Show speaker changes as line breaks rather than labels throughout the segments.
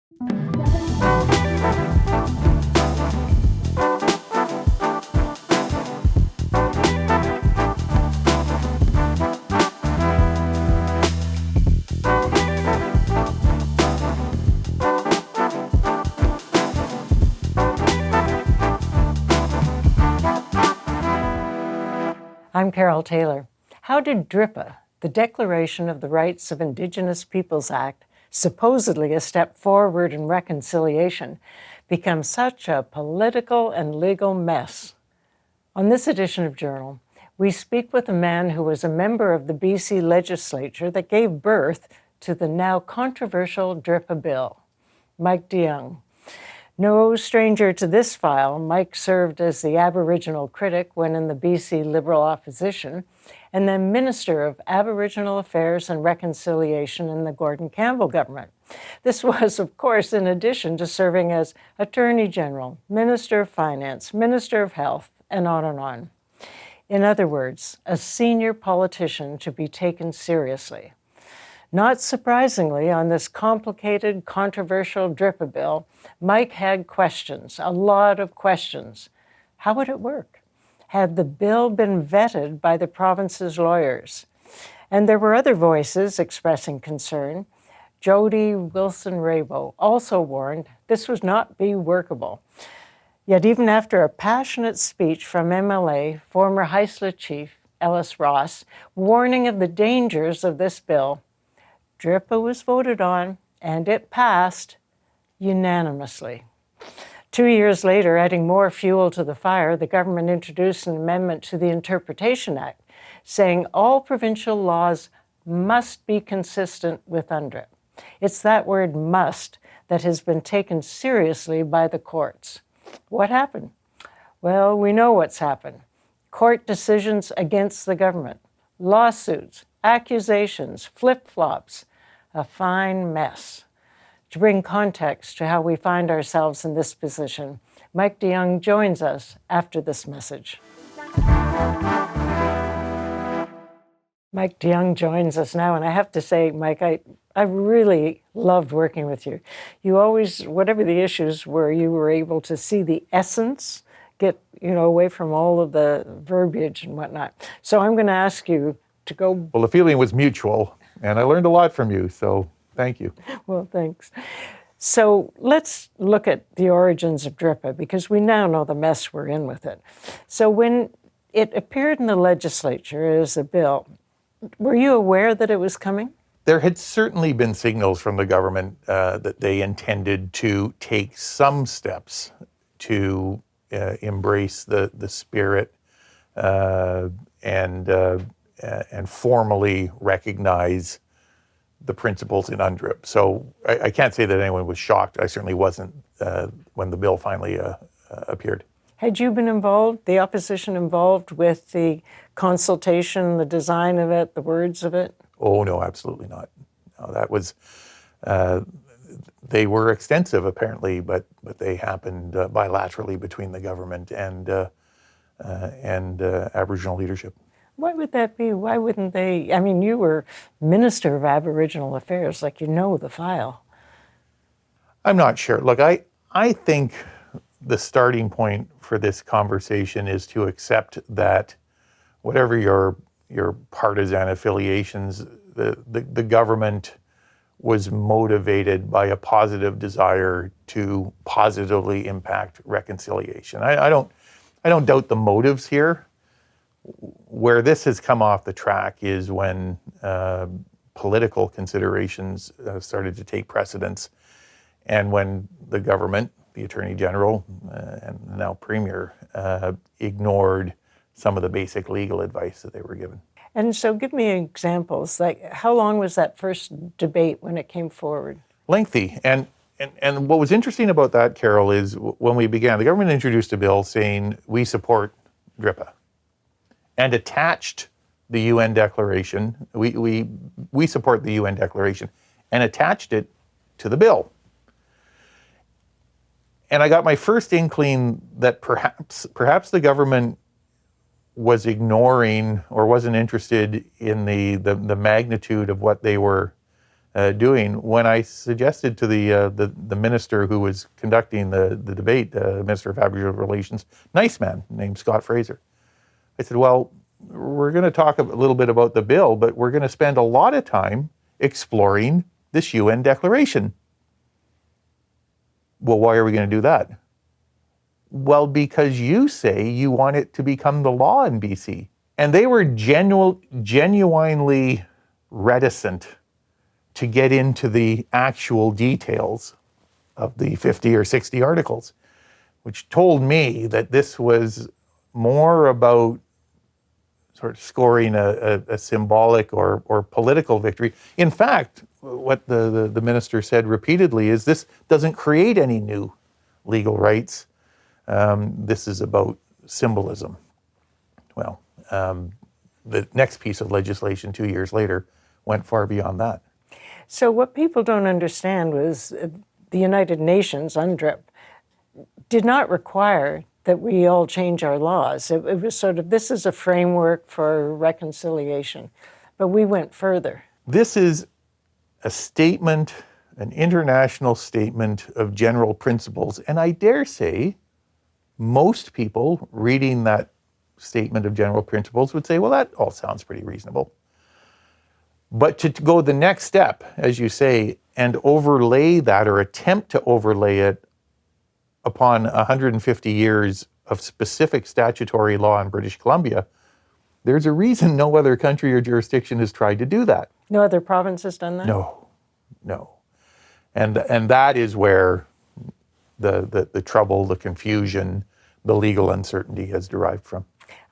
I'm Carole Taylor. How did DRIPA, the Declaration of the Rights of Indigenous Peoples Act, supposedly a step forward in reconciliation, become such a political and legal mess? On this edition of Journal, we speak with a man who was a member of the BC legislature that gave birth to the now controversial DRIPA bill, Mike DeYoung. No stranger to this file, Mike served as the Aboriginal critic when in the BC Liberal opposition, and then Minister of Aboriginal Affairs and Reconciliation in the Gordon Campbell government. This was, of course, in addition to serving as Attorney General, Minister of Finance, Minister of Health, and on and on. In other words, a senior politician to be taken seriously. Not surprisingly, on this complicated, controversial DRIPA bill, Mike had questions, a lot of questions. How would it work? Had the bill been vetted by the province's lawyers? And there were other voices expressing concern. Jody Wilson-Raybould also warned this would not be workable. Yet even after a passionate speech from MLA, former Haisla chief Ellis Ross, warning of the dangers of this bill, DRIPA was voted on, and it passed unanimously. 2 years later, adding more fuel to the fire, the government introduced an amendment to the Interpretation Act, saying all provincial laws must be consistent with undrip. It's that word must that has been taken seriously by the courts. What happened? Well, we know what's happened. Court decisions against the government, lawsuits, accusations, flip-flops, a fine mess. To bring context to how we find ourselves in this position, Mike DeYoung joins us after this message. Mike DeYoung joins us now, and I have to say, Mike, I really loved working with you. You always, whatever the issues were, you were able to see the essence, get away from all of the verbiage and whatnot. So I'm going to ask you to go.
Well, the feeling was mutual, and I learned a lot from you, so thank you.
Well, thanks. So let's look at the origins of DRIPA, because we now know the mess we're in with it. So when it appeared in the legislature as a bill, were you aware that it was coming?
There had certainly been signals from the government that they intended to take some steps to embrace the spirit and formally recognize the principles in undrip. So I can't say that anyone was shocked. I certainly wasn't when the bill finally appeared.
Had you been involved, the opposition involved with the consultation, the design of it, the words of it?
Oh, no, absolutely not. No, that was, they were extensive apparently, but they happened bilaterally between the government and Aboriginal leadership.
Why would that be? Why wouldn't they? I mean, you were Minister of Aboriginal Affairs, like you know the file.
I'm not sure. Look, I think the starting point for this conversation is to accept that whatever your partisan affiliations, the government was motivated by a positive desire to positively impact reconciliation. I don't doubt the motives here. Where this has come off the track is when political considerations started to take precedence, and when the government, the Attorney General, and now Premier, ignored some of the basic legal advice that they were given.
And so give me examples, like how long was that first debate when it came forward?
Lengthy. And what was interesting about that, Carole, is when we began, the government introduced a bill saying we support DRIPA and attached the UN Declaration. We support the UN Declaration and attached it to the bill. And I got my first inkling that perhaps the government was ignoring or wasn't interested in the magnitude of what they were doing. When I suggested to the minister who was conducting the debate, the Minister of Aboriginal Relations, nice man named Scott Fraser, I said, well, we're going to talk a little bit about the bill, but we're going to spend a lot of time exploring this UN declaration. Well, why are we going to do that? Well, because you say you want it to become the law in BC. And they were genuinely reticent to get into the actual details of the 50 or 60 articles, which told me that this was more about sort of scoring a symbolic or political victory. In fact, what the minister said repeatedly is this doesn't create any new legal rights. This is about symbolism. Well, the next piece of legislation 2 years later went far beyond that.
So what people don't understand was the United Nations, UNDRIP, did not require that we all change our laws. It was sort of, this is a framework for reconciliation, but we went further.
This is a statement, an international statement of general principles, and I dare say most people reading that statement of general principles would say, well, that all sounds pretty reasonable. But to go the next step, as you say, and overlay that or attempt to overlay it upon 150 years of specific statutory law in British Columbia, there's a reason no other country or jurisdiction has tried to do that.
No other province has done that?
No. And that is where the trouble, the confusion, the legal uncertainty has derived from.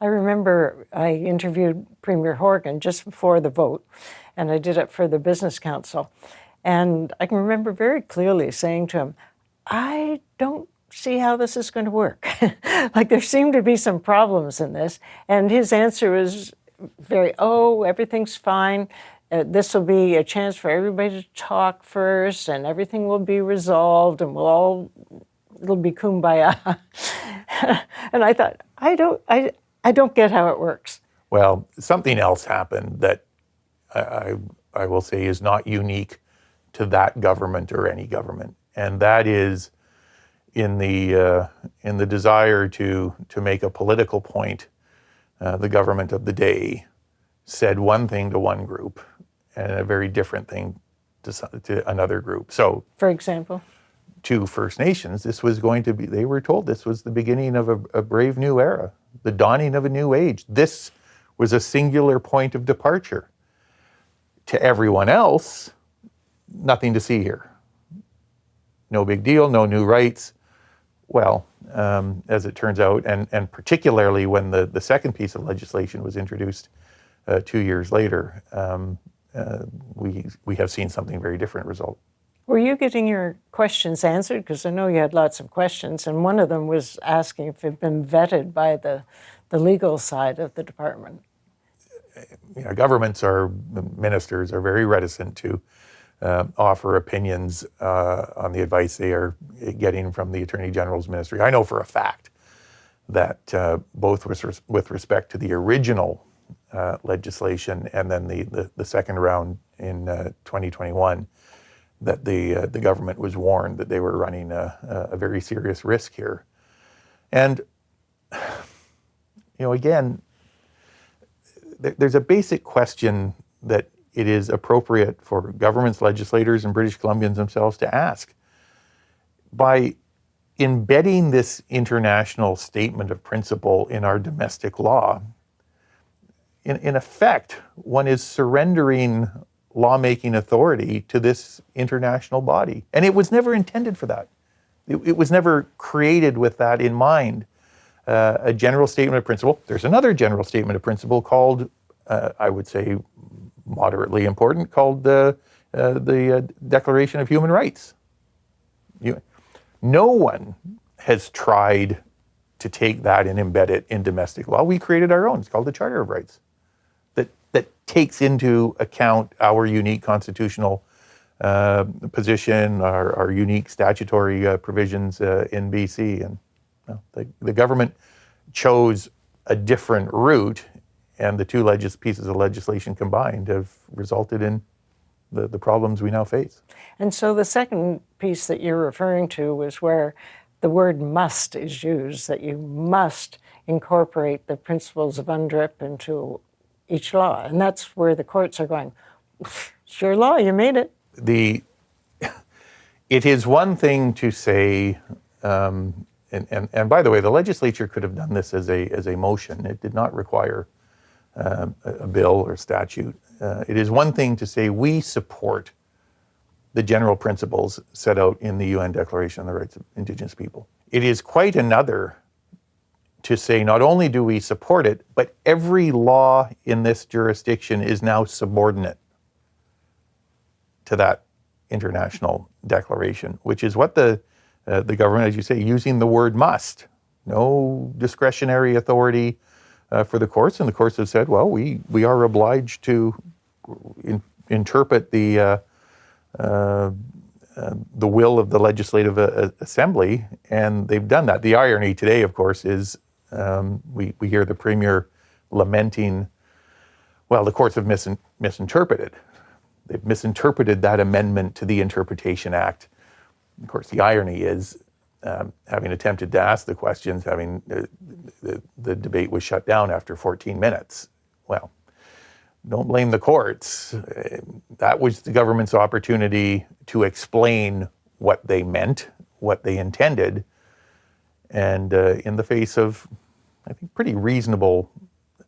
I remember I interviewed Premier Horgan just before the vote, and I did it for the Business Council. And I can remember very clearly saying to him, I don't see how this is going to work. Like there seemed to be some problems in this. And his answer was very, everything's fine. This will be a chance for everybody to talk first, and everything will be resolved, and it'll be kumbaya. And I thought, I don't get how it works.
Well, something else happened that I will say is not unique to that government or any government, and that is in the desire to make a political point. The government of the day said one thing to one group and a very different thing to another group. So,
for example,
to First Nations, this was going to be, they were told this was the beginning of a brave new era, the dawning of a new age. This was a singular point of departure. To everyone else, nothing to see here. No big deal, no new rights. Well, as it turns out, and particularly when the second piece of legislation was introduced 2 years later, we have seen something very different result.
Were you getting your questions answered? Because I know you had lots of questions, and one of them was asking if it had been vetted by the legal side of the department.
Governments ministers are very reticent to offer opinions on the advice they are getting from the Attorney General's ministry. I know for a fact that both with respect to the original legislation and then the second round in 2021, that the government was warned that they were running a very serious risk here. And, again, there's a basic question that it is appropriate for governments, legislators, and British Columbians themselves to ask. By embedding this international statement of principle in our domestic law, in effect, one is surrendering lawmaking authority to this international body. And it was never intended for that. It was never created with that in mind. A general statement of principle. There's another general statement of principle called, I would say, moderately important, called the Declaration of Human Rights. No one has tried to take that and embed it in domestic law. We created our own. It's called the Charter of Rights, that takes into account our unique constitutional position, our unique statutory provisions in BC. And the government chose a different route, and the two pieces of legislation combined have resulted in the problems we now face.
And so the second piece that you're referring to was where the word must is used, that you must incorporate the principles of undrip into each law. And that's where the courts are going, it's your law, you made it.
It is one thing to say, and by the way, the legislature could have done this as a motion. It did not require a bill or statute. It is one thing to say we support the general principles set out in the UN Declaration on the Rights of Indigenous People. It is quite another to say not only do we support it, but every law in this jurisdiction is now subordinate to that international declaration, which is what the government, as you say, using the word must. No discretionary authority for the courts, and the courts have said, well, we are obliged to interpret the will of the Legislative Assembly, and they've done that. The irony today, of course, is we hear the Premier lamenting, well, the courts have misinterpreted. They've misinterpreted that amendment to the Interpretation Act. Of course, the irony is, having attempted to ask the questions, the debate was shut down after 14 minutes. Well, don't blame the courts. That was the government's opportunity to explain what they meant, what they intended. And in the face of, I think, pretty reasonable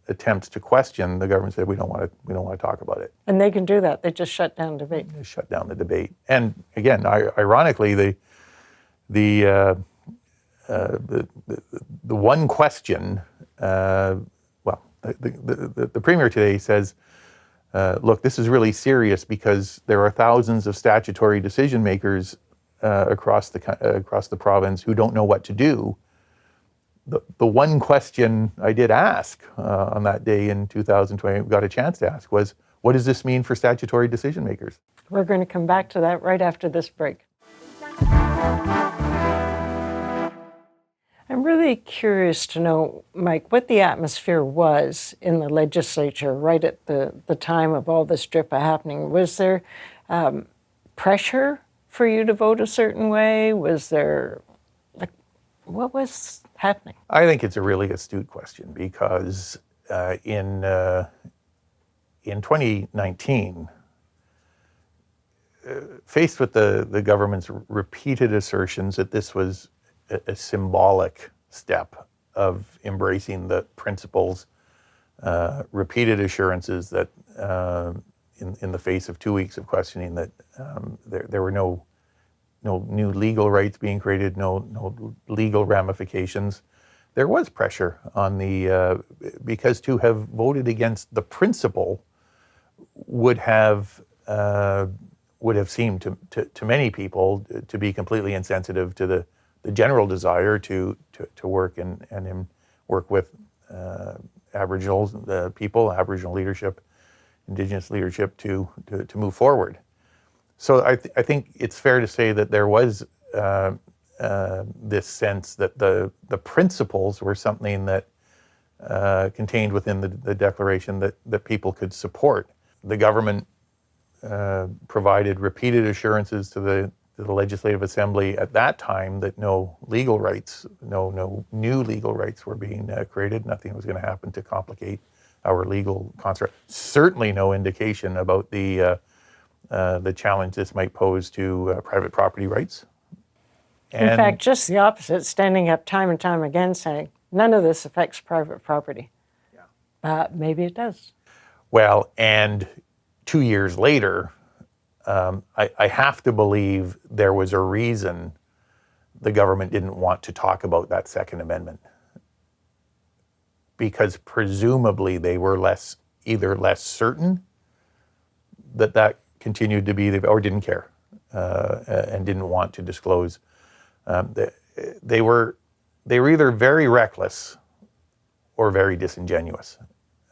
attempts to question, the government said, we don't want to talk about it.
And they can do that. They just shut down debate.
They shut down the debate. And again, ironically, the one question, the Premier today says, look, this is really serious because there are thousands of statutory decision makers across the province who don't know what to do. The one question I did ask on that day in 2020, got a chance to ask, was, what does this mean for statutory decision makers?
We're going to come back to that right after this break. I'm really curious to know, Mike, what the atmosphere was in the legislature right at the time of all this DRIPA happening. Was there pressure for you to vote a certain way? Was there, what was happening?
I think it's a really astute question because in 2019, faced with the government's repeated assertions that this was a symbolic step of embracing the principles, repeated assurances that in the face of 2 weeks of questioning that there were no new legal rights being created, no legal ramifications. There was pressure on because to have voted against the principle would have seemed to many people to be completely insensitive to the general desire to work and work with Aboriginal people, Aboriginal leadership, Indigenous leadership to move forward. So I think it's fair to say that there was this sense that the principles were something that contained within the declaration that people could support. The government provided repeated assurances to the Legislative Assembly at that time that no legal rights, no new legal rights were being created. Nothing was going to happen to complicate our legal construct. Certainly no indication about the challenge this might pose to private property rights.
In fact, just the opposite, standing up time and time again saying, none of this affects private property. Yeah. Maybe it does.
Well, and 2 years later, I have to believe there was a reason the government didn't want to talk about that Second Amendment. Because presumably they were either less certain that continued to be, or didn't care and didn't want to disclose. They were either very reckless or very disingenuous,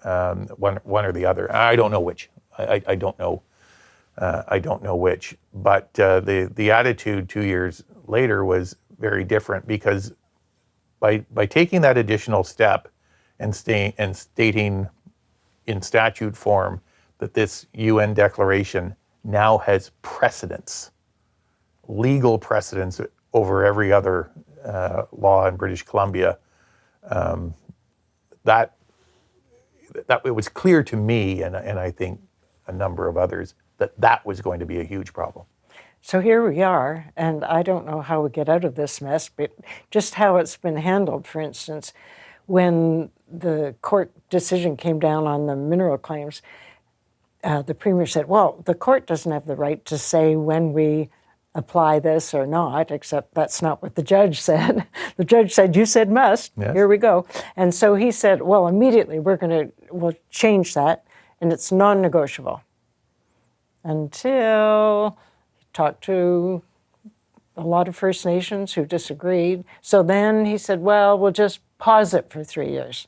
one or the other. I don't know which. I don't know. I don't know which. But the attitude 2 years later was very different because by taking that additional step and stating in statute form that this UN declaration now has precedence, legal precedence over every other law in British Columbia, that it was clear to me, and I think a number of others, that was going to be a huge problem.
So here we are, and I don't know how we get out of this mess, but just how it's been handled. For instance, when the court decision came down on the mineral claims, the Premier said, well, the court doesn't have the right to say when we apply this or not, except that's not what the judge said. The judge said, you said must, yes. Here we go. And so he said, well, immediately we'll change that, and it's non-negotiable. Until he talked to a lot of First Nations who disagreed. So then he said, well, we'll just pause it for 3 years,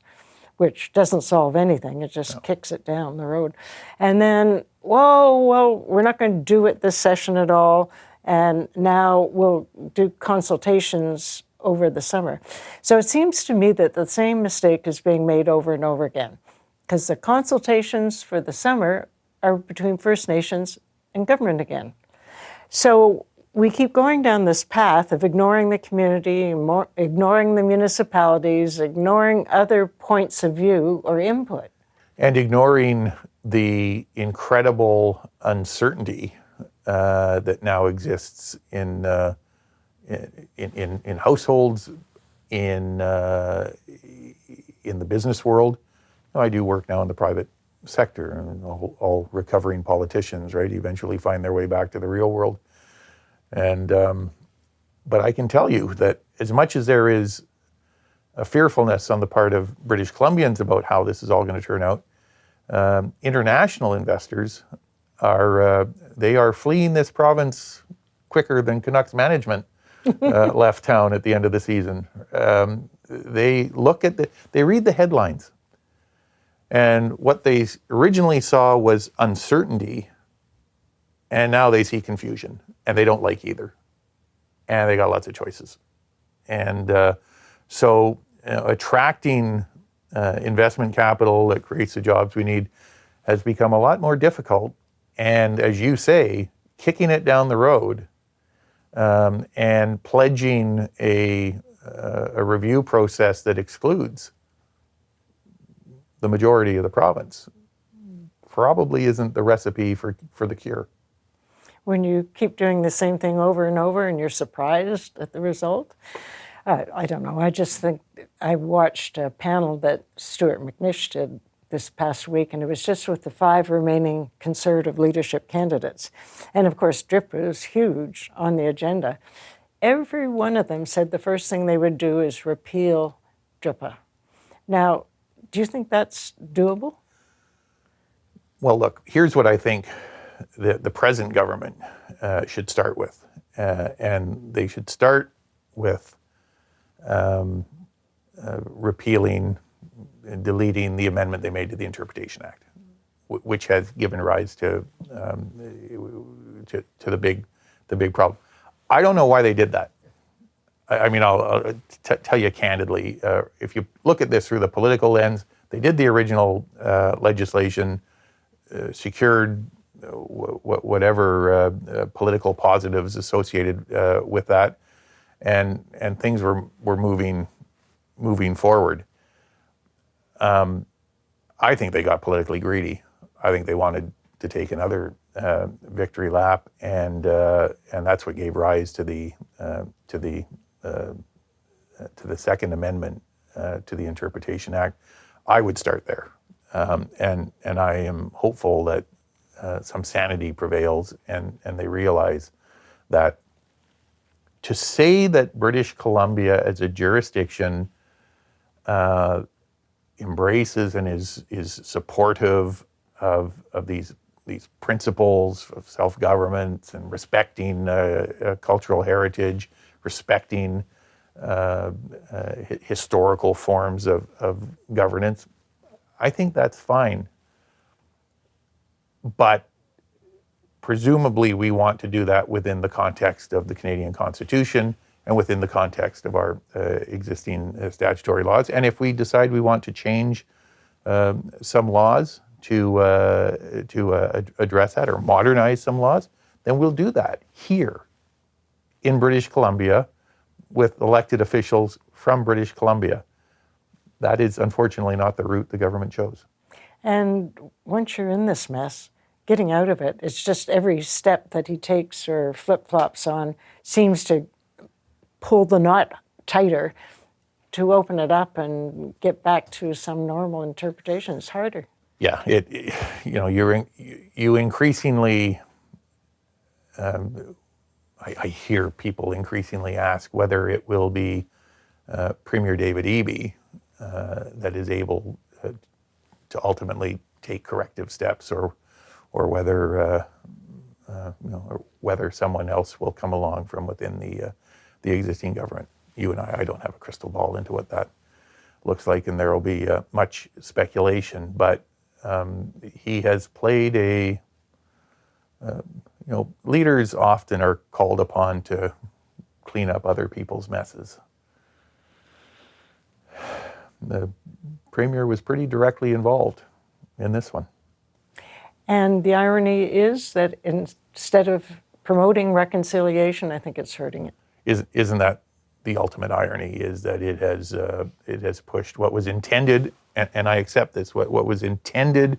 which doesn't solve anything. It just kicks it down the road. And then, well, we're not going to do it this session at all. And now we'll do consultations over the summer. So it seems to me that the same mistake is being made over and over again, because the consultations for the summer are between First Nations and government again. So we keep going down this path of ignoring the community, ignoring the municipalities, ignoring other points of view or input.
And ignoring the incredible uncertainty that now exists in households, in the business world. I do work now in the private sector, and all recovering politicians, right, eventually find their way back to the real world. And but I can tell you that as much as there is a fearfulness on the part of British Columbians about how this is all going to turn out, international investors are fleeing this province quicker than Canucks management left town at the end of the season. They read the headlines, and what they originally saw was uncertainty, and now they see confusion, and they don't like either, and they got lots of choices. And so attracting investment capital that creates the jobs we need has become a lot more difficult. And as you say, kicking it down the road and pledging a review process that excludes the majority of the province probably isn't the recipe for the cure.
When you keep doing the same thing over and over and you're surprised at the result, I don't know. I just think I watched a panel that Stuart McNish did this past week, and it was just with the 5 remaining Conservative leadership candidates. And of course, DRIPA is huge on the agenda. Every one of them said the first thing they would do is repeal DRIPA. Now, do you think that's doable?
Well, look, here's what I think the present government should start with. And they should start with repealing and deleting the amendment they made to the Interpretation Act, which has given rise to the big problem. I don't know why they did that. I mean, I'll tell you candidly, if you look at this through the political lens, they did the original legislation, secured whatever political positives associated with that, and things were moving forward. I think they got politically greedy. I think they wanted to take another victory lap, and that's what gave rise to the Second Amendment to the Interpretation Act. I would start there, and I am hopeful that some sanity prevails, and they realize that to say that British Columbia as a jurisdiction embraces and is supportive of these principles of self-government and respecting cultural heritage, respecting historical forms of governance, I think that's fine. But presumably we want to do that within the context of the Canadian Constitution and within the context of our existing statutory laws. And if we decide we want to change some laws to address that or modernize some laws, then we'll do that here in British Columbia with elected officials from British Columbia. That is unfortunately not the route the government chose.
And once you're in this mess, getting out of it, it's just every step that he takes or flip-flops on seems to pull the knot tighter. To open it up and get back to some normal interpretation is harder.
Yeah, you increasingly, I hear people increasingly ask whether it will be Premier David Eby that is able to ultimately take corrective steps, or whether or whether someone else will come along from within the existing government. You and I don't have a crystal ball into what that looks like, and there will be much speculation. But he has played leaders often are called upon to clean up other people's messes. The Premier was pretty directly involved in this one.
And the irony is that instead of promoting reconciliation, I think it's hurting it.
Isn't that the ultimate irony, is that it has pushed what was intended, and I accept this, what was intended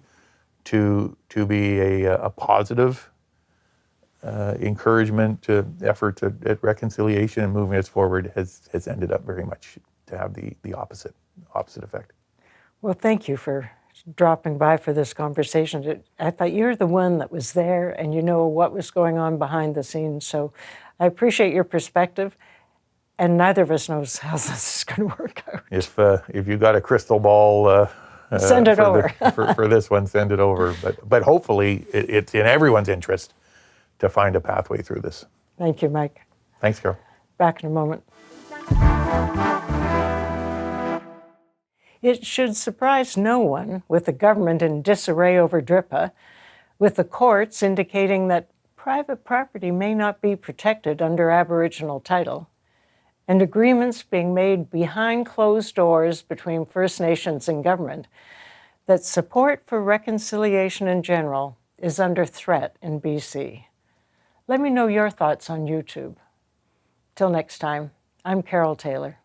to be a positive encouragement to effort at reconciliation and moving us forward has ended up very much to have the opposite effect.
Well, thank you for dropping by for this conversation. I thought you're the one that was there and you know what was going on behind the scenes, so I appreciate your perspective. And neither of us knows how this is going to work out.
If you got a crystal ball,
send it over.
for this one, send it over. But hopefully it's in everyone's interest to find a pathway through this.
Thank you, Mike.
Thanks, Carole.
Back in a moment. It should surprise no one, with the government in disarray over DRIPA, with the courts indicating that private property may not be protected under Aboriginal title, and agreements being made behind closed doors between First Nations and government, that support for reconciliation in general is under threat in BC. Let me know your thoughts on YouTube. Till next time, I'm Carole Taylor.